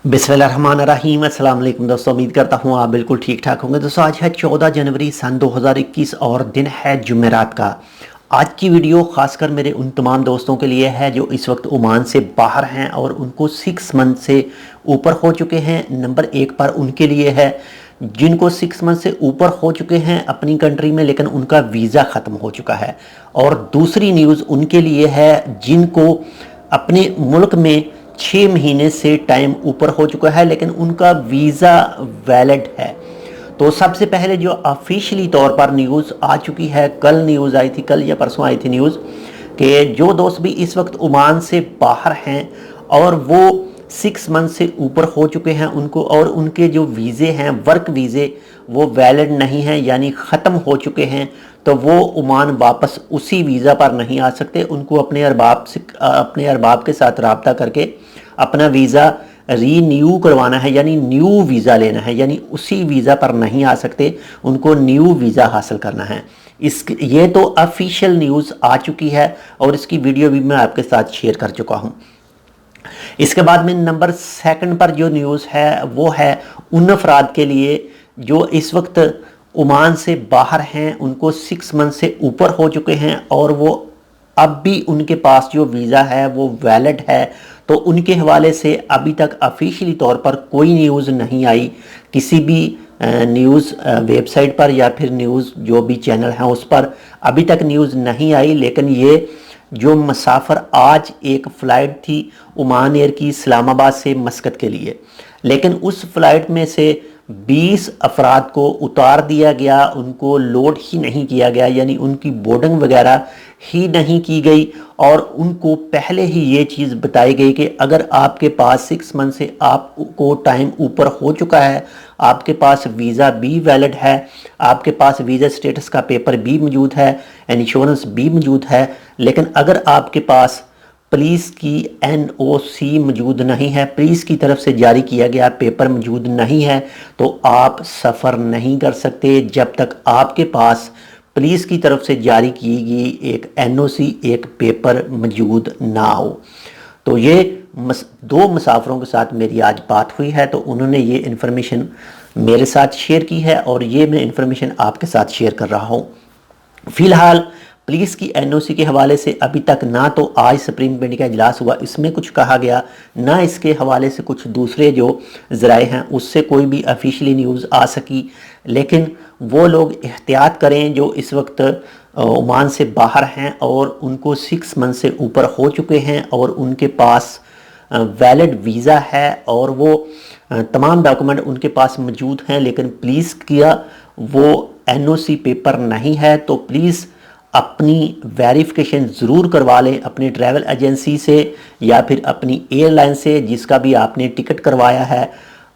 बिस्मिल्लाहिर्रहमानिर्रहीम। अस्सलाम वालेकुम दोस्तों, उम्मीद करता हूँ आप बिल्कुल ठीक ठाक होंगे। दोस्तों आज है 14 जनवरी सन 2021 और दिन है जुमेरात का। आज की वीडियो खासकर मेरे उन तमाम दोस्तों के लिए है जो इस वक्त ओमान से बाहर हैं और उनको 6 मंथ से ऊपर हो चुके हैं। नंबर 1 पर उनके लिए है जिनको 6 मंथ से ऊपर हो चुके हैं अपनी कंट्री में, लेकिन उनका वीज़ा ख़त्म हो चुका है। और दूसरी न्यूज़ उनके लिए है जिनको अपने मुल्क में 6 महीने से टाइम ऊपर हो चुका है लेकिन उनका वीज़ा वैलिड है। तो सबसे पहले जो ऑफिशियली तौर पर न्यूज़ आ चुकी है, कल न्यूज़ आई थी, कल या परसों आई थी न्यूज़ कि जो दोस्त भी इस वक्त ओमान से बाहर हैं और वो 6 मंथ से ऊपर हो चुके हैं उनको, और उनके जो वीज़े हैं वर्क वीज़े वो वैलिड नहीं हैं यानी ख़त्म हो चुके हैं, तो वो ओमान वापस उसी वीज़ा पर नहीं आ सकते। उनको अपने अरबाब के साथ रब्ता करके अपना वीज़ा रीन्यू करवाना है यानी न्यू वीज़ा लेना है, यानी उसी वीज़ा पर नहीं आ सकते, उनको न्यू वीज़ा हासिल करना है। ये तो ऑफिशियल न्यूज़ आ चुकी है और इसकी वीडियो भी मैं आपके साथ शेयर कर चुका हूँ। इसके बाद में नंबर 2 पर जो न्यूज़ है वो है उन अफराद के लिए जो इस वक्त ओमान से बाहर हैं, उनको 6 मंथ से ऊपर हो चुके हैं और वो अब भी उनके पास जो वीज़ा है वो वैलिड है। तो उनके हवाले से अभी तक ऑफिशियली तौर पर कोई न्यूज़ नहीं आई किसी भी न्यूज़ वेबसाइट पर या फिर न्यूज़ जो भी चैनल हैं उस पर अभी तक न्यूज़ नहीं आई। लेकिन ये जो मुसाफिर आज एक फ़्लाइट थी ओमान एयर की इस्लामाबाद से मस्कत के लिए, लेकिन उस फ्लाइट में से 20 अफराद को उतार दिया गया, उनको लोड ही नहीं किया गया यानी उनकी बोर्डिंग वगैरह ही नहीं की गई। और उनको पहले ही ये चीज़ बताई गई कि अगर आपके पास 6 मंथ से आपको टाइम ऊपर हो चुका है, आपके पास वीज़ा भी वैलिड है, आपके पास वीज़ा स्टेटस का पेपर भी मौजूद है, इंश्योरेंस भी मौजूद है, लेकिन अगर आपके पास पुलिस की NOC मौजूद नहीं है, पुलिस की तरफ से जारी किया गया पेपर मौजूद नहीं है, तो आप सफ़र नहीं कर सकते जब तक आपके पास पुलिस की तरफ से जारी की गई एक NOC एक पेपर मौजूद ना हो। तो ये 2 मुसाफिरों के साथ मेरी आज बात हुई है, तो उन्होंने ये इन्फॉर्मेशन मेरे साथ शेयर की है और ये मैं इन्फॉर्मेशन आपके साथ शेयर कर रहा हूँ। फ़िलहाल पुलिस की NOC के हवाले से अभी तक ना तो आज सुप्रीम कमेटी का इजलास हुआ, इसमें कुछ कहा गया, ना इसके हवाले से कुछ दूसरे जो ज़राए हैं उससे कोई भी ऑफिशियली न्यूज़ आ सकी। लेकिन वो लोग एहतियात करें जो इस वक्त ओमान से बाहर हैं और उनको 6 मंथ से ऊपर हो चुके हैं और उनके पास वैलिड वीज़ा है और वो तमाम डॉक्यूमेंट उनके पास मौजूद हैं, लेकिन पुलिस का वो NOC पेपर नहीं है। तो प्लीज़ अपनी वेरिफिकेशन ज़रूर करवा लें अपनी ट्रैवल एजेंसी से या फिर अपनी एयरलाइन से जिसका भी आपने टिकट करवाया है,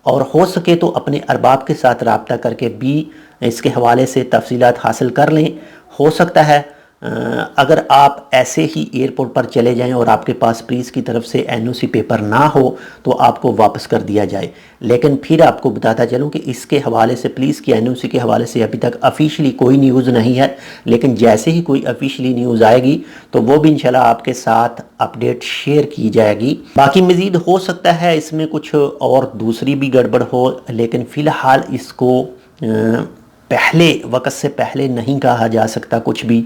और हो सके तो अपने अरबाब के साथ रब्ता करके भी इसके हवाले से तफसीलात हासिल कर लें। हो सकता है अगर आप ऐसे ही एयरपोर्ट पर चले जाएं और आपके पास पुलिस की तरफ से NOC पेपर ना हो तो आपको वापस कर दिया जाए। लेकिन फिर आपको बताता चलूं कि इसके हवाले से पुलिस की NOC के हवाले से अभी तक ऑफिशियली कोई न्यूज़ नहीं है, लेकिन जैसे ही कोई ऑफिशियली न्यूज़ आएगी तो वो भी इंशाल्लाह आपके साथ अपडेट शेयर की जाएगी। बाकी मज़ीद हो सकता है इसमें कुछ और दूसरी भी गड़बड़ हो, लेकिन फ़िलहाल इसको पहले वक्त से पहले नहीं कहा जा सकता कुछ भी।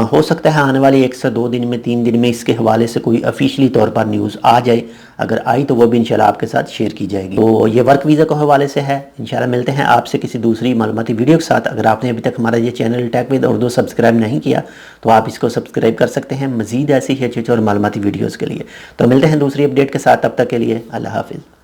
हो सकता है आने वाले 1 से 2 दिन में 3 दिन में इसके हवाले से कोई ऑफिशियली तौर पर न्यूज़ आ जाए। अगर आई तो वो भी इंशाल्लाह आपके साथ शेयर की जाएगी। तो ये वर्क वीज़ा के हवाले से है। इंशाल्लाह मिलते हैं आपसे किसी दूसरी मालूमाती वीडियो के साथ। अगर आपने अभी तक हमारा ये channel tech with Urdu subscribe नहीं किया तो आप इसको सब्सक्राइब कर सकते हैं मज़ीद ऐसी ही अच्छी और मालूमाती वीडियोज़ के लिए। तो मिलते हैं दूसरी अपडेट के साथ, तब तक के लिए अल्लाह हाफिज़।